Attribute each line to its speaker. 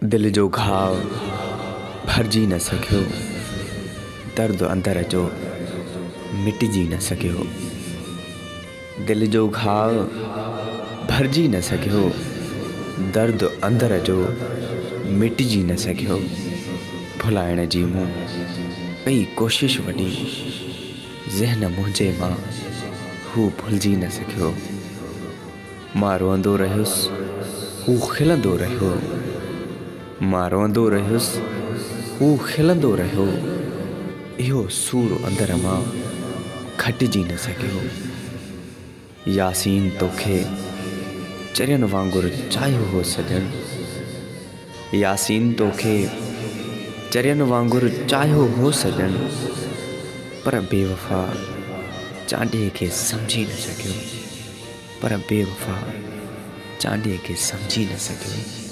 Speaker 1: दिल जो घाव भरजी न सकियो, दर्द अंदर जो मिटजी न सकियो। दिल जो घाव भरजी न सकियो, दर्द अंदर जो मिटजी न सकियो। भुलाइण जी मूं कई कोशिश वॾी, ज़हन मुंहिंजे मां हू भुलिजी न सकियो। मां रोअंदो रहियुसि, हू खिलंदो रहियो। मां रोअंदो रहियुसि, हू खिलंदो रहियो। इहो सूर अंदर मां घटिजी न सकियो। यासीन तोखे चरियनि वांगुरु चाहियो हो सॼण। यासीन तोखे चरियनि वांगुरु चाहियो हो सॼण, पर बेवफ़ा चांडे खे सम्झी न सकियो। पर बेवफ़ा चांडे खे सम्झी न सकियो।